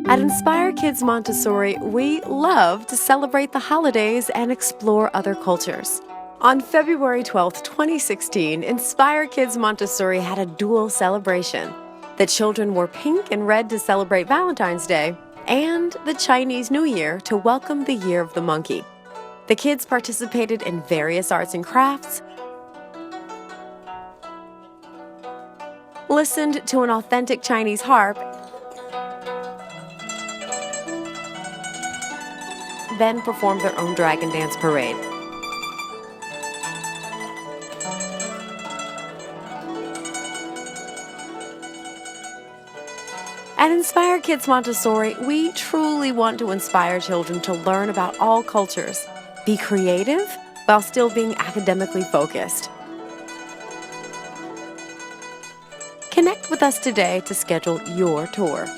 At Inspire Kids Montessori, we love to celebrate the holidays and explore other cultures. On February 12, 2016, Inspire Kids Montessori had a dual celebration. The children wore pink and red to celebrate Valentine's Day, and the Chinese New Year to welcome the Year of the Monkey. The kids participated in various arts and crafts, listened to an authentic Chinese harp, then performed their own dragon dance parade. At Inspire Kids Montessori, we truly want to inspire children to learn about all cultures, be creative while still being academically focused. Connect with us today to schedule your tour.